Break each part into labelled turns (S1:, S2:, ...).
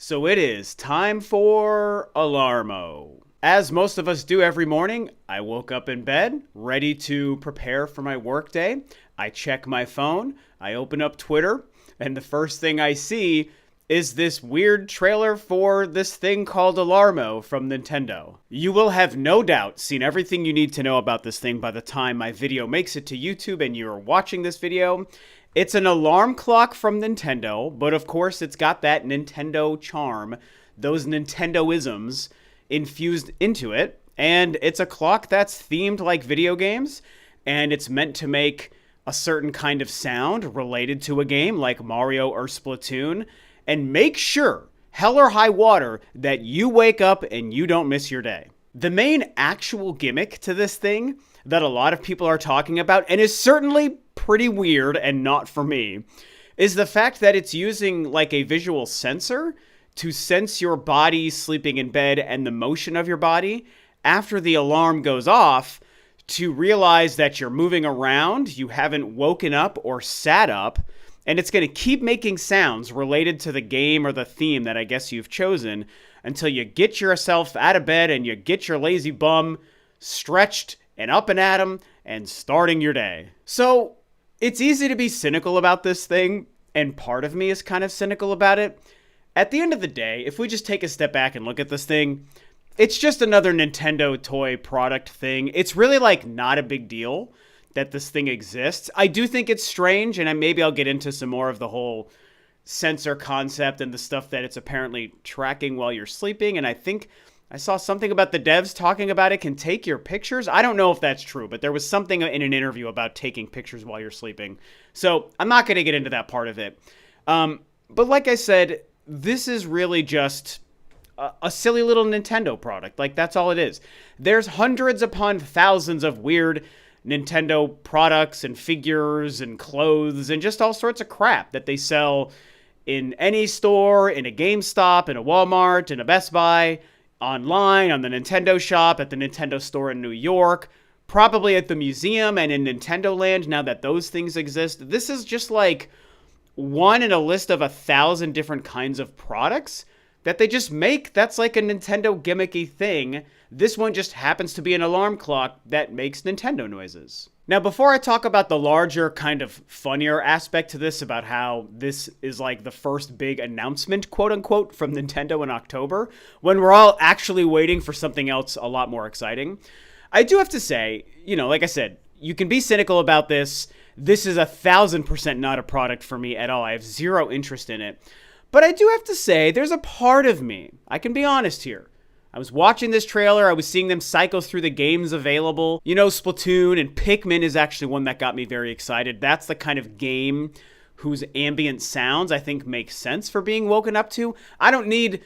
S1: So it is time for Alarmo. As most of us do every morning, I woke up in bed, ready to prepare for my workday. I check my phone, I open up Twitter, and the first thing I see is this weird trailer for this thing called Alarmo from Nintendo. You will have no doubt seen everything you need to know about this thing by the time my video makes it to YouTube and you're watching this video. It's an alarm clock from Nintendo, but of course it's got that Nintendo charm, those Nintendo-isms infused into it, and it's a clock that's themed like video games, and it's meant to make a certain kind of sound related to a game like Mario or Splatoon, and make sure, hell or high water, that you wake up and you don't miss your day. The main actual gimmick to this thing that a lot of people are talking about, and is certainly pretty weird and not for me, is the fact that it's using like a visual sensor to sense your body sleeping in bed and the motion of your body after the alarm goes off to realize that you're moving around, you haven't woken up or sat up, and it's going to keep making sounds related to the game or the theme that I guess you've chosen until you get yourself out of bed and you get your lazy bum stretched and up and at 'em and starting your day. So it's easy to be cynical about this thing, and part of me is kind of cynical about it. At the end of the day, if we just take a step back and look at this thing, it's just another Nintendo toy product thing. It's really like not a big deal that this thing exists. I do think it's strange, and maybe I'll get into some more of the whole sensor concept and the stuff that it's apparently tracking while you're sleeping. And I think I saw something about the devs talking about it can take your pictures. I don't know if that's true, but there was something in an interview about taking pictures while you're sleeping. So I'm not going to get into that part of it. But like I said, this is really just a silly little Nintendo product. Like, that's all it is. There's hundreds upon thousands of weird Nintendo products and figures and clothes and just all sorts of crap that they sell in any store, in a GameStop, in a Walmart, in a Best Buy, online, on the Nintendo shop, at the Nintendo store in New York, probably at the museum and in Nintendo Land now that those things exist. This is just like one in a list of 1,000 different kinds of products that they just make. That's like a Nintendo gimmicky thing. This one just happens to be an alarm clock that makes Nintendo noises. Now, before I talk about the larger kind of funnier aspect to this, about how this is like the first big announcement, quote unquote, from Nintendo in October, when we're all actually waiting for something else a lot more exciting, I do have to say, like I said, you can be cynical about this. This is 1,000% not a product for me at all. I have zero interest in it. But I do have to say, there's a part of me, I can be honest here. I was watching this trailer, I was seeing them cycle through the games available. Splatoon and Pikmin is actually one that got me very excited. That's the kind of game whose ambient sounds I think make sense for being woken up to. I don't need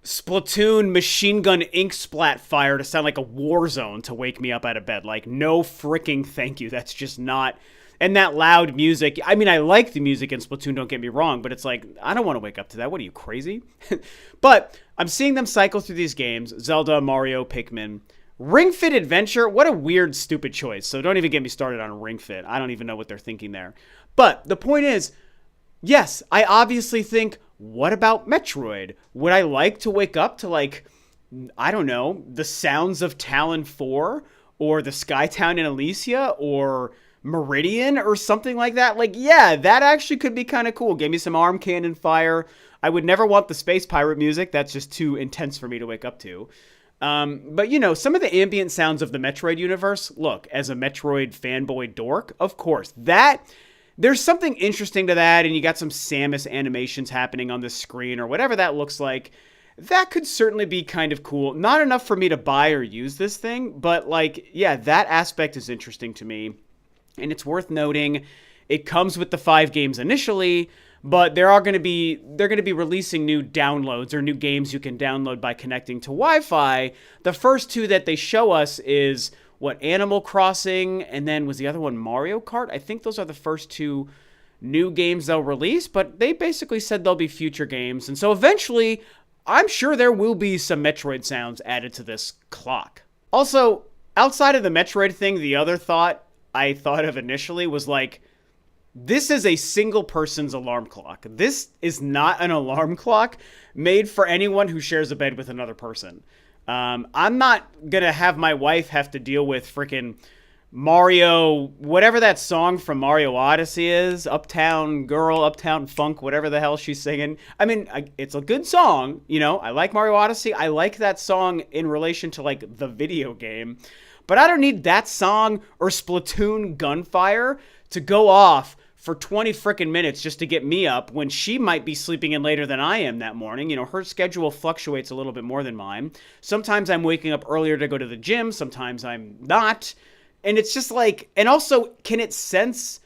S1: Splatoon machine gun ink splat fire to sound like a war zone to wake me up out of bed. Like, no freaking thank you. That's just not... And that loud music, I mean, I like the music in Splatoon, don't get me wrong, but it's like, I don't want to wake up to that. What are you, crazy? But I'm seeing them cycle through these games, Zelda, Mario, Pikmin. Ring Fit Adventure, what a weird, stupid choice. So don't even get me started on Ring Fit. I don't even know what they're thinking there. But the point is, yes, I obviously think, what about Metroid? Would I like to wake up to, like, I don't know, the sounds of Talon 4, or the Skytown in Elysia, or Meridian or something like that? Like, yeah, that actually could be kind of cool. Give me some arm cannon fire. I would never want the space pirate music. That's just too intense for me to wake up to. But some of the ambient sounds of the Metroid universe, look, as a Metroid fanboy dork, of course, there's something interesting to that, and you got some Samus animations happening on the screen or whatever that looks like. That could certainly be kind of cool. Not enough for me to buy or use this thing, but like, yeah, that aspect is interesting to me. And it's worth noting, it comes with the 5 games initially, but they're going to be releasing new downloads or new games you can download by connecting to Wi-Fi. The first 2 that they show us is Animal Crossing, and then was the other one Mario Kart? I think those are the first 2 new games they'll release, but they basically said there'll be future games. And so eventually, I'm sure there will be some Metroid sounds added to this clock. Also, outside of the Metroid thing, the other thought I thought of initially was like, This is a single person's alarm clock. This is not an alarm clock made for anyone who shares a bed with another person. I'm not going to have my wife have to deal with freaking Mario, whatever that song from Mario Odyssey is, Uptown Girl, Uptown Funk, whatever the hell she's singing. I mean, it's a good song. You know, I like Mario Odyssey. I like that song in relation to like the video game. But I don't need that song or Splatoon gunfire to go off for 20 frickin' minutes just to get me up when she might be sleeping in later than I am that morning. You know, her schedule fluctuates a little bit more than mine. Sometimes I'm waking up earlier to go to the gym. Sometimes I'm not. And it's just like, and also, can it sense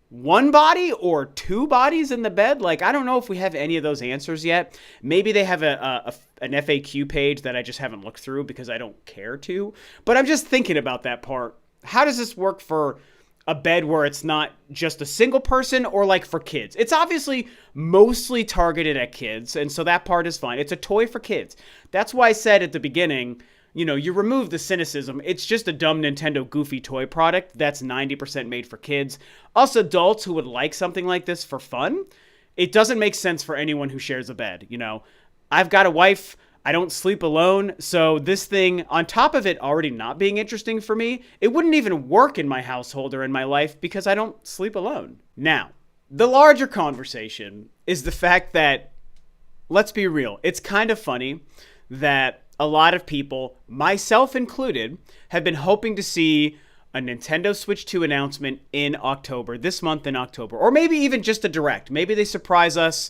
S1: one body or two bodies in the bed? Like, I don't know if we have any of those answers yet. Maybe they have an FAQ page that I just haven't looked through because I don't care to. But I'm just thinking about that part. How does this work for a bed where it's not just a single person, or like for kids? It's obviously mostly targeted at kids, and so that part is fine. It's a toy for kids. That's why I said at the beginning, you know, you remove the cynicism. It's just a dumb Nintendo goofy toy product that's 90% made for kids. Us adults who would like something like this for fun, it doesn't make sense for anyone who shares a bed. You know, I've got a wife. I don't sleep alone, so this thing, on top of it already not being interesting for me, it wouldn't even work in my household or in my life because I don't sleep alone. Now, the larger conversation is the fact that, let's be real, it's kind of funny that a lot of people, myself included, have been hoping to see a Nintendo Switch 2 announcement in October, this month in October, or maybe even just a direct. Maybe they surprise us.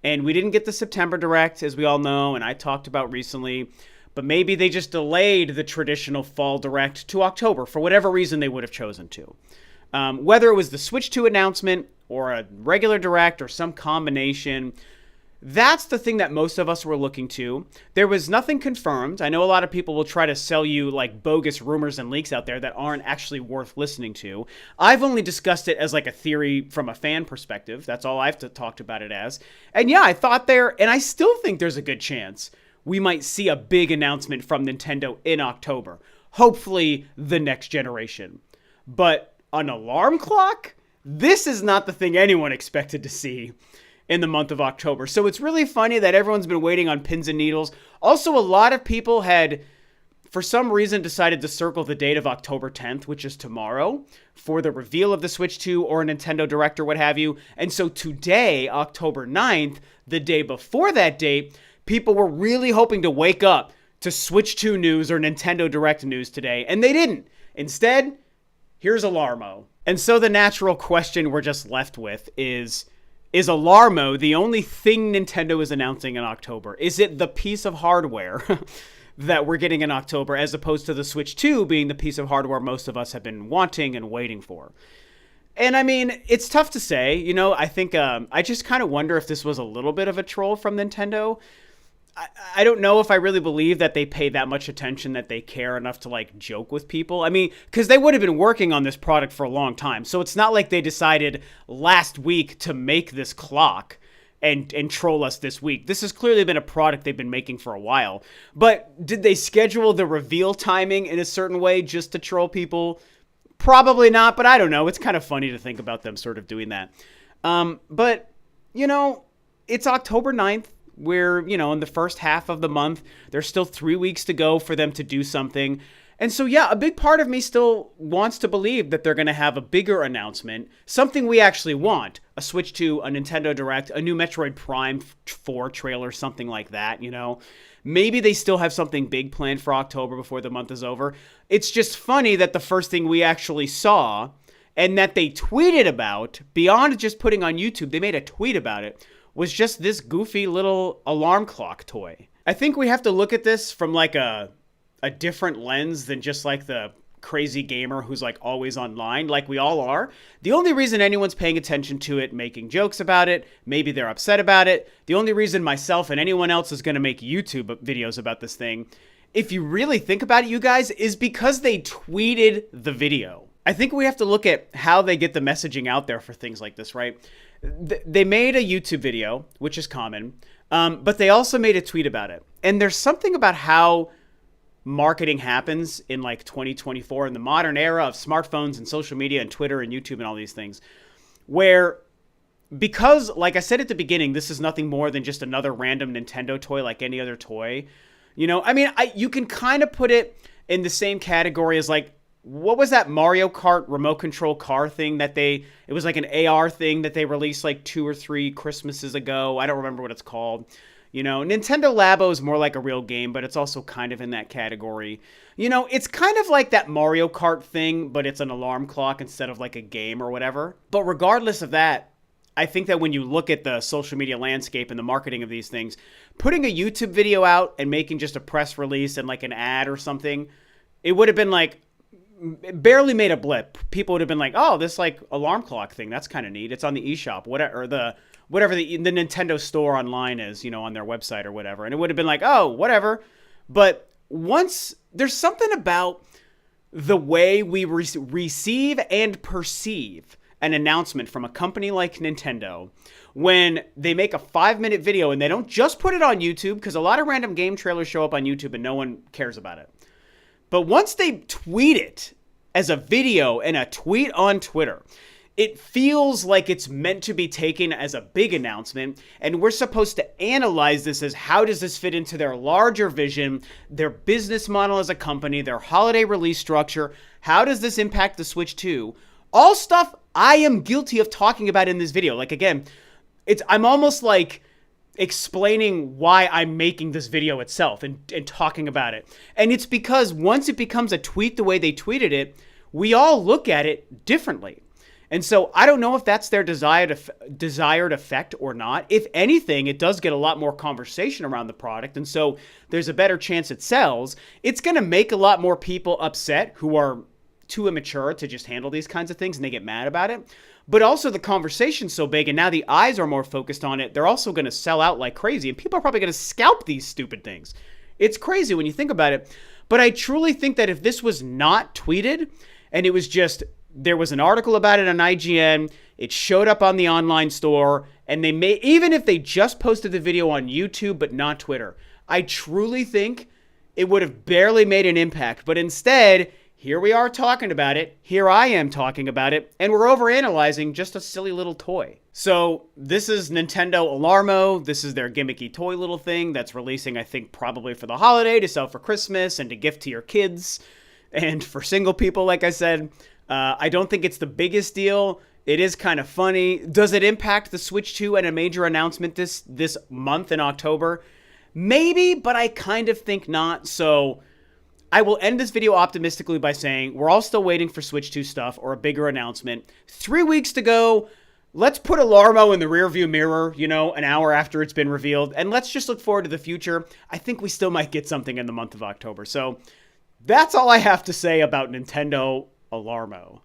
S1: And we didn't get the September Direct, as we all know, and I talked about recently. But maybe they just delayed the traditional fall Direct to October for whatever reason they would have chosen to. Whether it was the Switch 2 announcement or a regular Direct or some combination, that's the thing that most of us were looking to. There was nothing confirmed. I know a lot of people will try to sell you like bogus rumors and leaks out there that aren't actually worth listening to. I've only discussed it as like a theory from a fan perspective. That's all I've talked about it as. And yeah, I thought and I still think there's a good chance we might see a big announcement from Nintendo in October. Hopefully the next generation. But an alarm clock? This is not the thing anyone expected to see in the month of October. So it's really funny that everyone's been waiting on pins and needles. Also, a lot of people had, for some reason, decided to circle the date of October 10th, which is tomorrow, for the reveal of the Switch 2 or a Nintendo Direct or what have you. And so today, October 9th, the day before that date, people were really hoping to wake up to Switch 2 news or Nintendo Direct news today, and they didn't. Instead, here's Alarmo. And so the natural question we're just left with is Alarmo the only thing Nintendo is announcing in October? Is it the piece of hardware that we're getting in October, as opposed to the Switch 2 being the piece of hardware most of us have been wanting and waiting for? And I mean, it's tough to say. You know, I think I just kind of wonder if this was a little bit of a troll from Nintendo. I don't know if I really believe that they pay that much attention, that they care enough to like joke with people. I mean, because they would have been working on this product for a long time. So it's not like they decided last week to make this clock and troll us this week. This has clearly been a product they've been making for a while. But did they schedule the reveal timing in a certain way just to troll people? Probably not, but I don't know. It's kind of funny to think about them sort of doing that. But, you know, it's October 9th. We're, you know, in the first half of the month. There's still 3 weeks to go for them to do something. And so, yeah, a big part of me still wants to believe that they're going to have a bigger announcement, something we actually want, a Switch 2, a Nintendo Direct, a new Metroid Prime 4 trailer, something like that, you know. Maybe they still have something big planned for October before the month is over. It's just funny that the first thing we actually saw and that they tweeted about, beyond just putting on YouTube, they made a tweet about it, was just this goofy little alarm clock toy. I think we have to look at this from like a different lens than just like the crazy gamer who's like always online, like we all are. The only reason anyone's paying attention to it, making jokes about it, maybe they're upset about it, the only reason myself and anyone else is going to make YouTube videos about this thing, if you really think about it, you guys, is because they tweeted the video. I think we have to look at how they get the messaging out there for things like this, right? They made a YouTube video, which is common, but they also made a tweet about it. And there's something about how marketing happens in like 2024 in the modern era of smartphones and social media and Twitter and YouTube and all these things, where, because like I said at the beginning, this is nothing more than just another random Nintendo toy like any other toy. I mean, you can kind of put it in the same category as like, what was that Mario Kart remote control car thing that it was like an AR thing that they released like 2 or 3 Christmases ago. I don't remember what it's called. Nintendo Labo is more like a real game, but it's also kind of in that category. It's kind of like that Mario Kart thing, but it's an alarm clock instead of like a game or whatever. But regardless of that, I think that when you look at the social media landscape and the marketing of these things, putting a YouTube video out and making just a press release and like an ad or something, it would have been like, barely made a blip. People would have been like, oh, this like alarm clock thing, that's kind of neat. It's on the eShop, whatever the Nintendo store online is, on their website or whatever. And it would have been like, oh, whatever. But once there's something about the way we receive and perceive an announcement from a company like Nintendo, when they make a 5-minute video and they don't just put it on YouTube, because a lot of random game trailers show up on YouTube and no one cares about it. But once they tweet it as a video and a tweet on Twitter, it feels like it's meant to be taken as a big announcement, and we're supposed to analyze this as, how does this fit into their larger vision, their business model as a company, their holiday release structure? How does this impact the Switch 2? All stuff I am guilty of talking about in this video. Like, again, I'm almost like explaining why I'm making this video itself and talking about it. And it's because once it becomes a tweet the way they tweeted it, we all look at it differently. And so I don't know if that's their desired effect or not. If anything, it does get a lot more conversation around the product. And so there's a better chance it sells. It's going to make a lot more people upset who are too immature to just handle these kinds of things, and they get mad about it. But also the conversation's so big, and now the eyes are more focused on it. They're also going to sell out like crazy, and people are probably going to scalp these stupid things. It's crazy when you think about it. But I truly think that if this was not tweeted, and it was just, there was an article about it on IGN, it showed up on the online store, and even if they just posted the video on YouTube but not Twitter, I truly think it would have barely made an impact. But instead, here we are talking about it. Here I am talking about it. And we're overanalyzing just a silly little toy. So this is Nintendo Alarmo. This is their gimmicky toy little thing that's releasing, I think, probably for the holiday to sell for Christmas and to gift to your kids. And for single people, like I said, I don't think it's the biggest deal. It is kind of funny. Does it impact the Switch 2 and a major announcement this month in October? Maybe, but I kind of think not. So I will end this video optimistically by saying we're all still waiting for Switch 2 stuff or a bigger announcement. 3 weeks to go. Let's put Alarmo in the rearview mirror, an hour after it's been revealed. And let's just look forward to the future. I think we still might get something in the month of October. So that's all I have to say about Nintendo Alarmo.